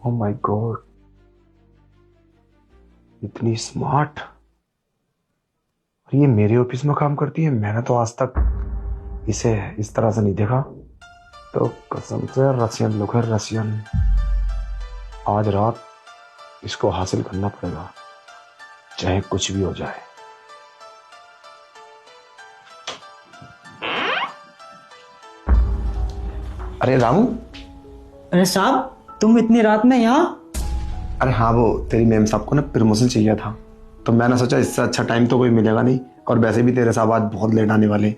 Oh my God, इतनी smart. और ये मेरे ऑफिस में काम करती है। मैंने तो आज तक इसे इस तरह से नहीं देखा। तो कसम से रसियन लोग है, रसियन। आज रात इसको हासिल करना पड़ेगा, चाहे कुछ भी हो जाए। अरे रामू। अरे साहब, तुम इतनी रात में यहाँ? अरे हाँ, वो तेरी मैम साहब को ना प्रमोशन चाहिए था, तो मैंने सोचा इससे अच्छा टाइम तो कोई मिलेगा नहीं। और वैसे भी तेरे साहब आज बहुत लेट आने वाले।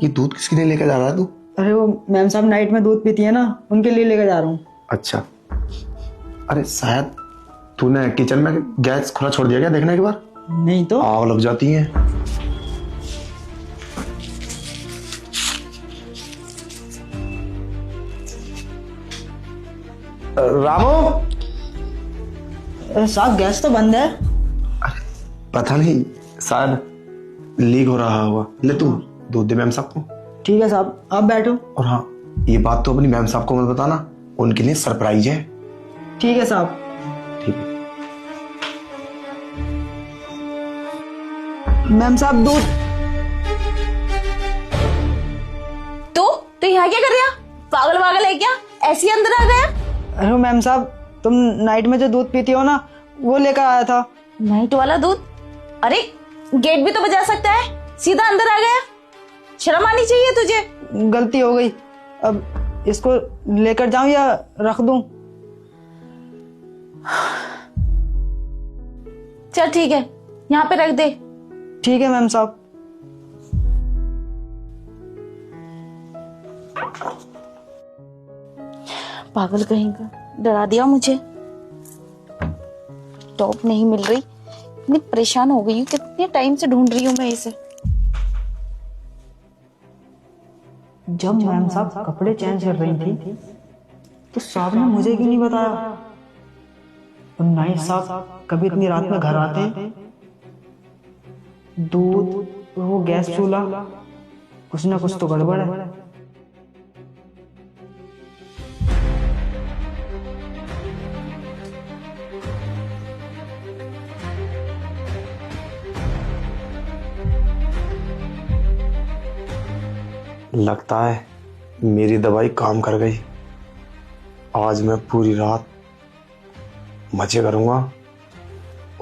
ये दूध किसके लिए लेकर जा रहा है तू? अरे वो मैम साहब नाइट में दूध पीती है ना, उनके लिए लेकर जा रहा हूँ। अच्छा। अरे शायद तूने किचन में गैस खुला छोड़ दिया क्या? देखने के बाद नहीं तो। आग लग जाती है। रामू। अरे साहब, गैस तो बंद है। पता नहीं, शायद लीक हो रहा होगा। ले तू दूध दे मैम साहब को। ठीक है साहब, आप बैठो। और हाँ, ये बात तो अपनी मैम साहब को मत बताना, उनके लिए सरप्राइज है। ठीक है साहब। ठीक है। मैम साहब दूध। तो यहाँ क्या कर रहा? पागल पागल है क्या? ऐसे ही अंदर आ गया? अरे मैम साहब, तुम नाइट में जो दूध पीती हो ना, वो लेकर आया था। नाइट वाला दूध? अरे गेट भी तो बजा सकता है, सीधा अंदर आ गया। शर्म आनी चाहिए तुझे। गलती हो गई। अब इसको लेकर जाऊं या रख दूं? चल ठीक है, यहाँ पे रख दे। ठीक है मैम साहब। पागल कहीं का, डरा दिया मुझे। टॉप नहीं मिल रही, इतनी परेशान हो गई हूँ। कितने टाइम से ढूंढ रही हूँ मैं इसे। जब मैम साहब कपड़े चेंज कर रही थी तो साहब ने मुझे क्यों नहीं बताया? और नाइट साहब कभी इतनी रात में घर आते हैं। दूध, वो गैस चूल्हा, कुछ ना कुछ तो गड़बड़ है। लगता है मेरी दवाई काम कर गई। आज मैं पूरी रात मजे करूंगा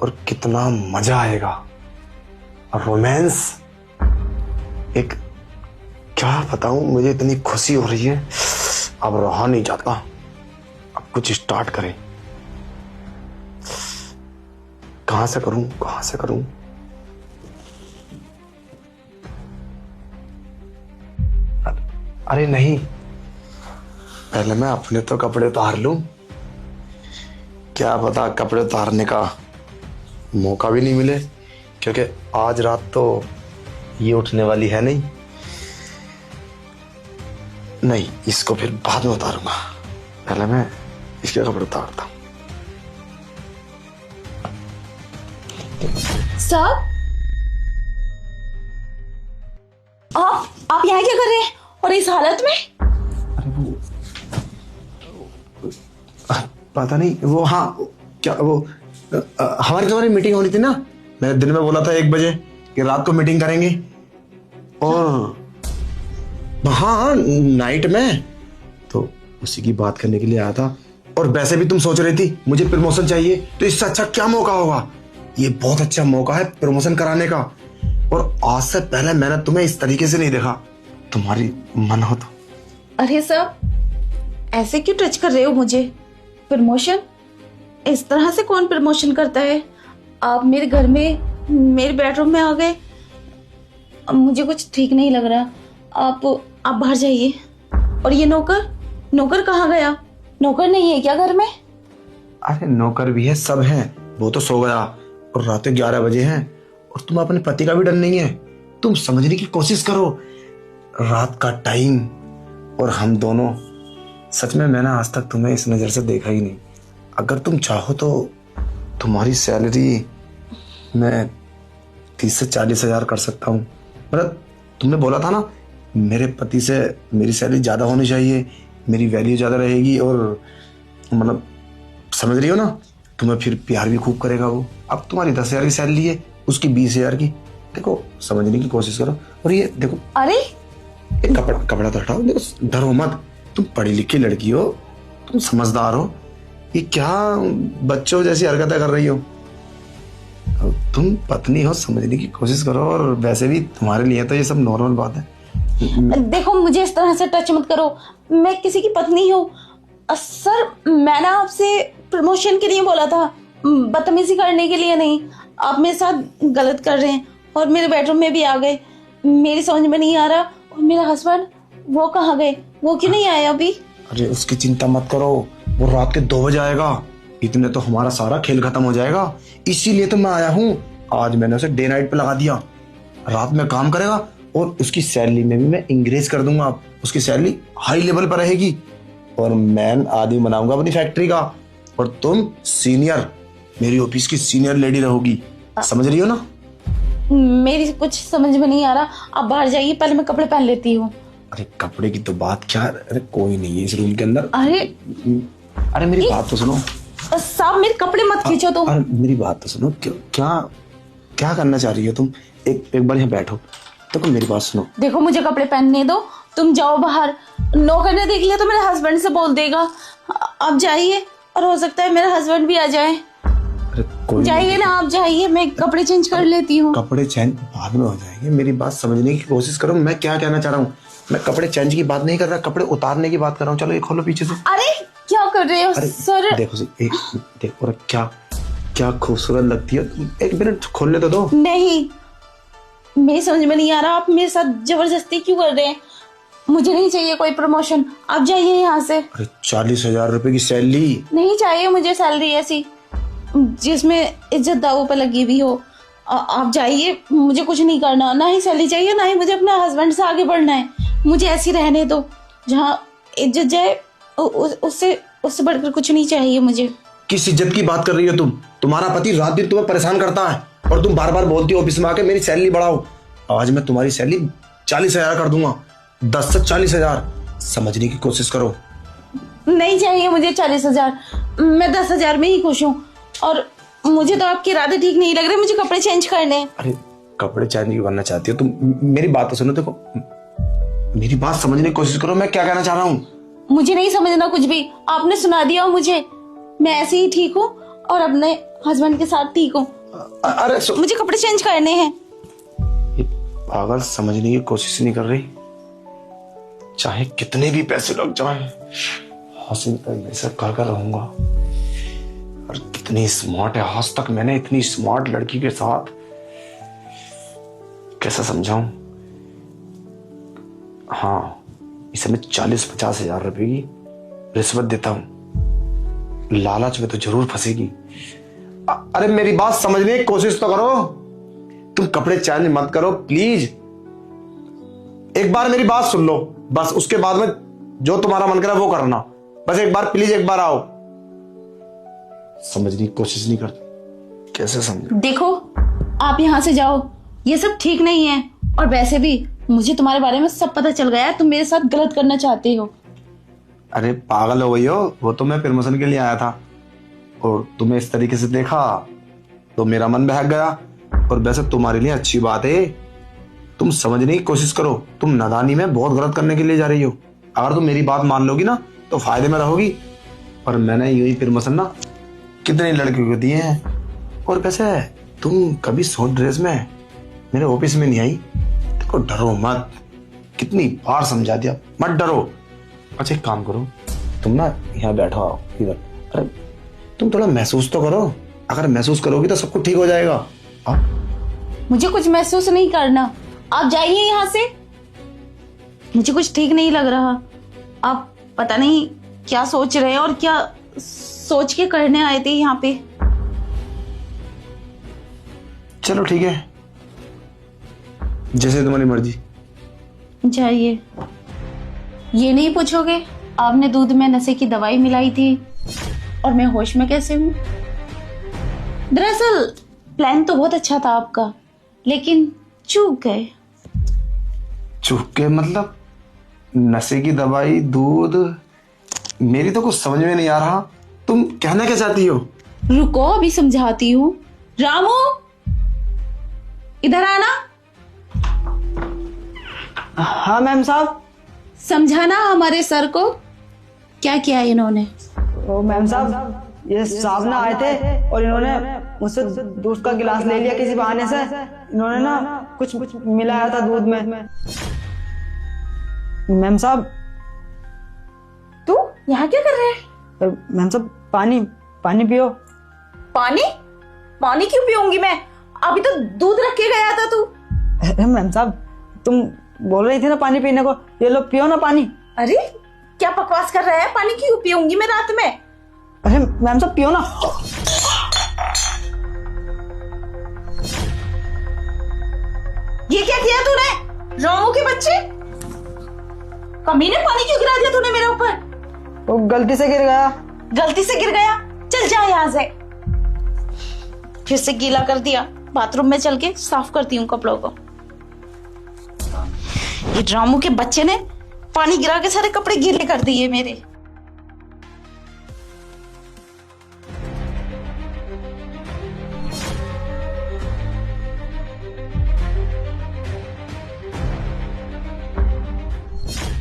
और कितना मजा आएगा। रोमांस, एक क्या बताऊं, मुझे इतनी खुशी हो रही है, अब रहा नहीं जाता। अब कुछ स्टार्ट करें। कहां से करूं, कहां से करूं? अरे नहीं, पहले मैं अपने तो कपड़े उतार लूं। क्या पता कपड़े उतारने का मौका भी नहीं मिले, क्योंकि आज रात तो ये उठने वाली है नहीं। नहीं, इसको फिर बाद में उतारूंगा। पहले मैं इसके कपड़े उतारता हूं। साहब, आप यहाँ क्या कर रहे हैं और इस हालत में? अरे वो पता नहीं, वो हाँ, क्या वो हमारी तुम्हारी मीटिंग होनी थी ना। मैंने दिन में बोला था 1 बजे कि रात को मीटिंग करेंगे, और हाँ नाइट में, तो उसी की बात करने के लिए आया था। और वैसे भी तुम सोच रही थी मुझे प्रमोशन चाहिए, तो इससे अच्छा क्या मौका होगा? ये बहुत अच्छा मौका है प्रमोशन कराने का। और आज से पहले मैंने तुम्हें इस तरीके से नहीं देखा। तुम्हारी मन हो तो। अरे साहब, ऐसे क्यों टच कर रहे हो मुझे? प्रमोशन? इस तरह से कौन प्रमोशन करता है? आप मेरे घर में, मेरे बेडरूम में आ गए। अब मुझे कुछ ठीक नहीं लग रहा। आप बाहर जाइए। और ये नौकर कहाँ गया? नौकर नहीं है क्या घर में? अरे नौकर भी है, सब हैं। वो तो सो गया, और रात 11 बजे हैं, और तुम अपने पति का भी डर नहीं है। तुम समझने की कोशिश करो। रात का टाइम और हम दोनों, सच में मैंने आज तक तुम्हें इस नजर से देखा ही नहीं। अगर तुम चाहो तो तुम्हारी सैलरी मैं 30 से 40 हजार कर सकता हूँ। मतलब तुमने बोला था ना, मेरे पति से मेरी सैलरी ज्यादा होनी चाहिए, मेरी वैल्यू ज्यादा रहेगी, और मतलब समझ रही हो ना, तुम्हें फिर प्यार भी खूब करेगा वो। अब तुम्हारी 10,000 की सैलरी है, उसकी 20,000 की। देखो समझने की कोशिश करो। और ये देखो, अरे ये कपड़ा तो हटाओ। देखो डरो मत, तुम पढ़ी लिखी लड़की हो, तुम समझदार हो। ये क्या बच्चों जैसी हरकतें कर रही हो? अब तुम पत्नी हो, समझने की कोशिश करो। और वैसे भी तुम्हारे लिए तो ये सब नॉर्मल बात है। देखो, मुझे इस तरह से टच मत करो। मैं किसी की पत्नी हूँ। सर, मैंने आपसे प्रमोशन के लिए बोला था, बदतमीजी करने के लिए नहीं। आप मेरे साथ गलत कर रहे हैं और मेरे बेडरूम में भी आ गए। मेरी समझ में नहीं आ रहा। और मेरा हस्बैंड, वो कहाँ गए? वो क्यों नहीं आए अभी? अरे उसकी चिंता मत करो, वो रात के 2 बजे आएगा। इतने तो हमारा सारा खेल खत्म हो जाएगा। इसीलिए तो मैं आया हूँ। आज मैंने उसे डे नाइट पे लगा दिया, रात में काम करेगा। और उसकी सैलरी में भी मैं इंक्रीज कर दूंगा। उसकी सैलरी हाई लेवल पर रहेगी। और मैं आदमी बनाऊंगा अपनी फैक्ट्री का। और तुम सीनियर, मेरी ऑफिस की सीनियर लेडी रहोगी। समझ रही हो ना? मेरी कुछ समझ में नहीं आ रहा। आप बाहर जाइए, पहले मैं कपड़े पहन लेती हूँ। अरे कपड़े की तो बात क्या, अरे कोई नहीं है इस रूम के अंदर। अरे मेरी बात तो सुनो। साहब, मेरे कपड़े मत खींचो तुम। अरे मेरी बात तो सुनो। क्या क्या करना चाह रही हो तुम? एक बार यहाँ बैठो। देखो मेरी बात सुनो। देखो, मुझे कपड़े पहनने दो। तुम जाओ बाहर। नौकर ने देख लिया तो मेरे हस्बैंड से बोल देगा। आप जाइए, और हो सकता है मेरा हस्बैंड भी आ जाए। अरे कोई जाइए ना, आप जाइए, मैं कपड़े चेंज कर लेती हूँ। कपड़े चेंज बाद में हो जाएंगे। मेरी बात समझने की कोशिश करो। मैं क्या कहना चाह रहा हूँ। मैं कपड़े चेंज की बात नहीं कर रहा, कपड़े उतारने की बात कर रहा हूँ। चलो ये खोलो पीछे से। अरे क्या कर रहे हो सर? देखो देखो, क्या क्या खूबसूरत लगती है। एक मिनट खोलने तो दो। नहीं, मेरी समझ में नहीं आ रहा। आप मेरे साथ जबरदस्ती क्यों कर रहे हैं? मुझे नहीं चाहिए कोई प्रमोशन। आप जाइए यहाँ से। अरे 40,000 रुपए की सैलरी नहीं चाहिए मुझे सैलरी ऐसी जिसमें इज्जत दावों पे लगी हुई हो। आप जाइए, मुझे कुछ नहीं करना। ना ही सैलरी चाहिए, ना ही मुझे अपने हस्बैंड से आगे बढ़ना है। मुझे ऐसी रहने दो जहाँ इज्जत जाए। उससे बढ़कर कुछ नहीं चाहिए मुझे। किस इज्जत की बात कर रही हो तुम? तुम्हारा पति रात दिन तुम्हें परेशान करता है और तुम बार बार बोलती हो ऑफिस में आके मेरी सैलरी बढ़ाओ। आज मैं तुम्हारी सैलरी 40,000 कर दूंगा। 10 से 40,000। समझने की कोशिश करो। नहीं चाहिए मुझे 40,000। मैं 10,000 में ही खुश हूँ। और मुझे तो आपके इरादे ठीक नहीं लग रहे। मुझे कपड़े चेंज करने हैं। अरे कपड़े चेंज क्यों करना चाहती हो तुम? मेरी बात तो सुनो। देखो मेरी बात समझने की कोशिश करो। मैं क्या कहना चाह रहा हूँ। मुझे नहीं समझना कुछ भी। आपने सुना दिया मुझे। मैं ऐसे ही ठीक हूँ और अपने हस्बैंड के साथ ठीक हूँ। अरे मुझे कपड़े चेंज करने हैं। पागल समझने की कोशिश नहीं कर रही। चाहे कितने भी पैसे लग जाएं, हासिल ऐसा कर रहूंगा। और कितनी स्मार्ट है। आज तक मैंने इतनी स्मार्ट लड़की के साथ कैसे समझाऊं। हाँ, इसे मैं 40-50 हजार रुपए की रिश्वत देता हूं। लालच में तो जरूर फंसेगी। अरे मेरी बात समझने की कोशिश तो करो। तुम कपड़े चेंज मत करो प्लीज। एक बार मेरी बात सुन लो बस। उसके बाद में जो तुम्हारा मन करे वो करना। बस एक बार प्लीज, एक बार आओ। समझने की कोशिश नहीं करती। कैसे समझ? देखो, आप यहाँ से जाओ। ये सब ठीक नहीं है। और वैसे भी मुझे तुम्हारे बारे में सब पता चल गया है। तुम मेरे साथ गलत करना चाहते हो। अरे पागल हो गई हो? वो तो मैं प्रमोशन के लिए आया था और तुम्हें इस तरीके से देखा तो मेरा मन बहक गया। और वैसे तुम्हारे लिए अच्छी बात है। तुम समझने की कोशिश करो। तुम नादानी में बहुत गलत करने के लिए जा रही हो। अगर तुम मेरी बात मान लोगी ना तो फायदे में रहोगी। पर मैंने यूं ही प्रमोशन ना कितने लड़कियों को दिए हैं। और वैसे तुम कभी शॉर्ट ड्रेस में मेरे ऑफिस में नहीं आई। देखो डरो मत। कितनी बार समझा दिया, मत डरो। अच्छा एक काम करो, तुम ना यहाँ बैठो आओ इधर। अरे तुम थोड़ा महसूस तो करो। अगर महसूस करोगी तो सब कुछ ठीक हो जाएगा। मुझे कुछ महसूस नहीं करना। आप जाइए यहाँ से। मुझे कुछ ठीक नहीं लग रहा। आप पता नहीं क्या सोच रहे हैं और क्या सोच के करने आए थे यहाँ पे। चलो ठीक है, जैसे तुम्हारी मर्जी। जाइए। ये नहीं पूछोगे आपने दूध में नशे की दवाई मिलाई थी और मैं होश में कैसे हूँ? दरअसल प्लान तो बहुत अच्छा था आपका, लेकिन चूक गए। चूक के मतलब? नशे की दवाई, दूध, मेरी तो कुछ समझ में नहीं आ रहा। तुम कहना क्या चाहती हो? रुको, अभी समझाती हूँ। रामू, इधर आना। हाँ मैम साहब। समझाना हमारे सर को क्या किया इन्होंने। ओ मैम साहब, ये साहब ना आए थे और इन्होंने मुझसे दूध का गिलास ले लिया किसी बहाने से। इन्होंने ना कुछ मिलाया था दूध में। मैम साहब। तू यहाँ क्या कर रहे है? मैम साहब, पानी पानी पियो। पानी? पानी क्यों पीऊंगी मैं? अभी तो दूध रख के गया था तू। अरे मैम साहब, तुम बोल रही थी ना पानी पीने को, ये लो पियो ना पानी। अरे क्या बकवास कर रहा है? पानी क्यों पीऊंगी मैं रात में? अरे मैम साहब पियो ना। ये क्या किया तूने? रामू के बच्चे, कमीने, पानी क्यों गिरा दिया तूने मेरे ऊपर? वो गलती से गिर गया। गलती से गिर गया? चल जा यहाँ से। फिर से गीला कर दिया। बाथरूम में चल के साफ करती हूँ कपड़ों को। ये रामू के बच्चे ने पानी गिरा के सारे कपड़े गीले कर दिए मेरे।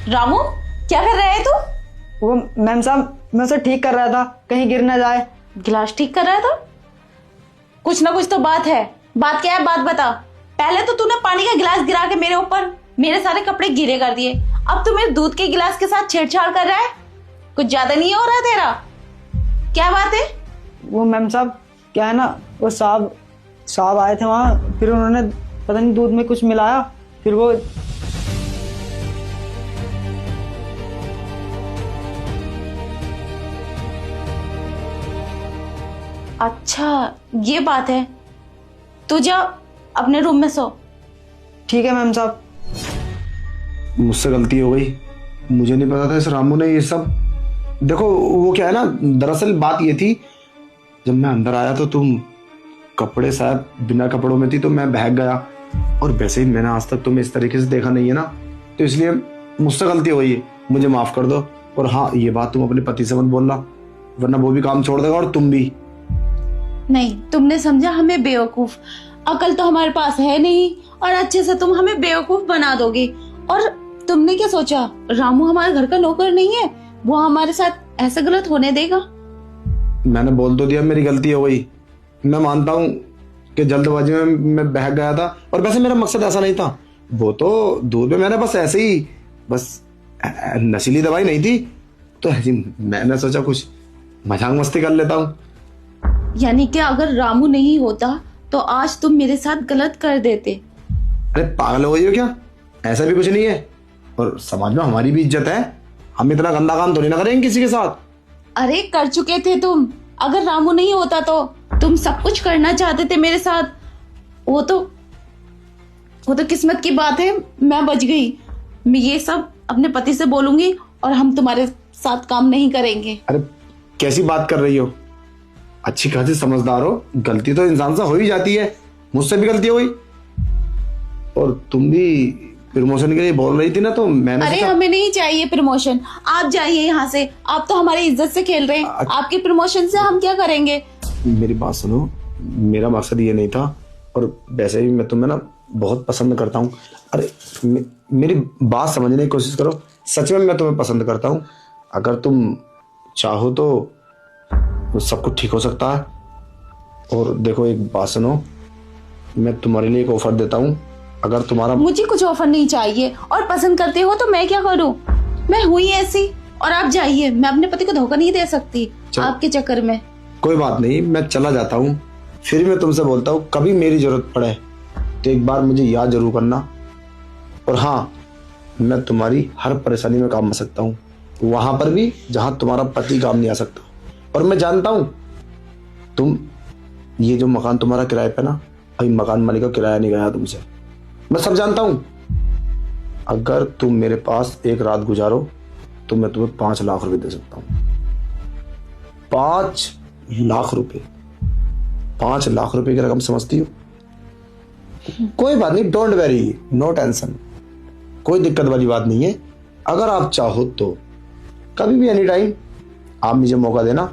रामू, क्या कर रहा है तू? वो मैम साहब, मैं उसे ठीक कर रहा था, कहीं गिर ना जाए। गिलास ठीक कर रहा था? कुछ ना कुछ तो बात है। बात क्या है? बात बता। पहले तो तूने पानी का गिलास गिरा के मेरे ऊपर मेरे सारे कपड़े गीले कर दिए। अब तू मेरे दूध के गिलास के साथ छेड़छाड़ कर रहा है। कुछ ज्यादा नहीं हो रहा तेरा? क्या बात है? वो मैम साहब, क्या है ना, वो साहब आए थे वहाँ, फिर उन्होंने पता नहीं दूध में कुछ मिलाया, फिर वो अच्छा ये बात है। तू जा अपने रूम में सो। ठीक है मैम साहब। मुझसे गलती हो गई, मुझे नहीं पता था इस रामू ने ये सब। देखो वो क्या है ना, दरअसल बात ये थी, जब मैं अंदर आया तो तुम कपड़े शायद बिना कपड़ों में थी, तो मैं बहक गया। और वैसे ही मैंने आज तक तुम्हें इस तरीके से देखा नहीं है ना, तो इसलिए मुझसे गलती हो गई है, मुझे माफ कर दो। और हाँ, ये बात तुम अपने पति से मत बोलना, वरना वो भी काम छोड़ देगा और तुम भी। नहीं, तुमने समझा हमें बेवकूफ। अकल तो हमारे पास है नहीं और अच्छे से तुम हमें बेवकूफ बना दोगे। और तुमने क्या सोचा, रामू हमारे घर का नौकर नहीं है? वो हमारे साथ ऐसा गलत होने देगा? मैंने बोल तो दिया मेरी गलती हो गई। मैं मानता हूँ कि जल्दबाजी में मैं बहक गया था, और वैसे मेरा मकसद ऐसा नहीं था। वो तो दूध में मैंने बस ऐसे ही, बस नशीली दवाई नहीं थी, तो मैंने सोचा कुछ मजाक मस्ती कर लेता हूँ। यानी कि अगर रामू नहीं होता तो आज तुम मेरे साथ गलत कर देते। अरे पागल हो गई हो क्या? ऐसा भी कुछ नहीं है, और समाज में हमारी भी इज्जत है, हम इतना गंदा काम थोड़ी ना करेंगे किसी के साथ। अरे कर चुके थे तुम। अगर रामू नहीं होता तो तुम सब कुछ करना चाहते थे मेरे साथ। वो तो किस्मत की बात है, मैं बच गई। मैं ये सब अपने पति से बोलूंगी और हम तुम्हारे साथ काम नहीं करेंगे। अरे कैसी बात कर रही हो? अच्छी खासी समझदार हो, गलती तो इंसान से हो ही जाती है, मुझसे भी गलती हो गई। और तुम भी प्रमोशन के लिए बोल रही थी ना, तो मैंने अरे हमें नहीं चाहिए प्रमोशन, आप जाइए यहाँ से। आप तो हमारी इज्जत से खेल रहे हैं। आपकी प्रमोशन से हम क्या करेंगे? मेरी बात सुनो, मेरा मकसद ये नहीं था, और वैसे भी मैं तुम्हें ना बहुत पसंद करता हूँ। अरे मेरी बात समझने की कोशिश करो, सच में मैं तुम्हें पसंद करता हूँ। अगर तुम चाहो तो सब कुछ ठीक हो सकता है। और देखो एक बात सुनो, मैं तुम्हारे लिए एक ऑफर देता हूँ। अगर तुम्हारा, मुझे कुछ ऑफर नहीं चाहिए, और पसंद करते हो तो मैं क्या करूँ? मैं हुई ऐसी। और आप जाइए, मैं अपने पति को धोखा नहीं दे सकती आपके चक्कर में। कोई बात नहीं, मैं चला जाता हूँ। फिर मैं तुमसे बोलता हूँ, कभी मेरी जरूरत पड़े तो एक बार मुझे याद जरूर करना। और हाँ, मैं तुम्हारी हर परेशानी में काम आ सकता हूँ, वहां पर भी जहाँ तुम्हारा पति काम नहीं आ सकता। और मैं जानता हूँ तुम, ये जो मकान तुम्हारा किराए पे ना, अभी मकान मालिक का किराया नहीं गया तुमसे, मैं सब जानता हूँ। अगर तुम मेरे पास एक रात गुजारो तो मैं तुम्हें 5 लाख रुपए दे सकता हूँ। 5 लाख रुपए, 5 लाख रुपए की रकम समझती हो? कोई बात नहीं, डोंट वेरी, नो टेंशन, कोई दिक्कत वाली बात नहीं है। अगर आप चाहो तो कभी भी एनी टाइम आप मुझे मौका देना,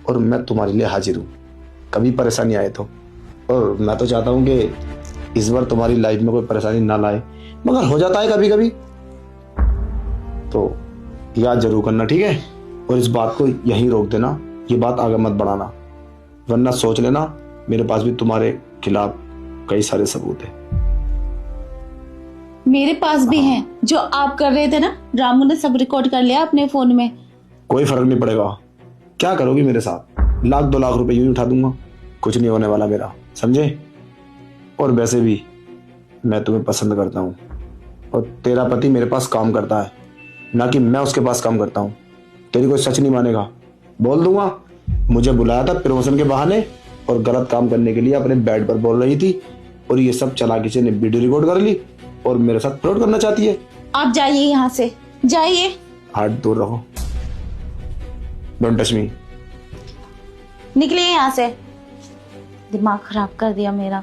और मैं तुम्हारे लिए हाजिर हूँ, कभी परेशानी आए तो। और मैं तो चाहता हूँ कि इस बार तुम्हारी लाइफ में कोई परेशानी ना लाए, मगर हो जाता है कभी कभी, तो याद जरूर करना, ठीक है? और इस बात को यहीं रोक देना, ये बात आगे मत बढ़ाना, वरना सोच लेना मेरे पास भी तुम्हारे खिलाफ कई सारे सबूत है। मेरे पास भी हैं, जो आप कर रहे थे ना, रामू ने सब रिकॉर्ड कर लिया अपने फोन में। कोई फर्क नहीं पड़ेगा, क्या करोगी मेरे साथ? 1-2 लाख रुपए यूं ही उठा दूंगा, कुछ नहीं होने वाला मेरा, समझे? और वैसे भी मैं तुम्हें पसंद करता हूँ, और तेरा पति मेरे पास काम करता है, ना कि मैं उसके पास काम करता हूँ। तेरी कोई सच नहीं मानेगा, बोल दूंगा मुझे बुलाया था प्रमोशन के बहाने और गलत काम करने के लिए अपने बेड पर बोल रही थी, और ये सब चालाकी से वीडियो रिकॉर्ड कर ली और मेरे साथ फ्रॉड करना चाहती है। आप जाइए यहाँ से, जाइए। हाथ दूर रखो, डोंट टच मी। निकलिए यहाँ से, दिमाग खराब कर दिया मेरा।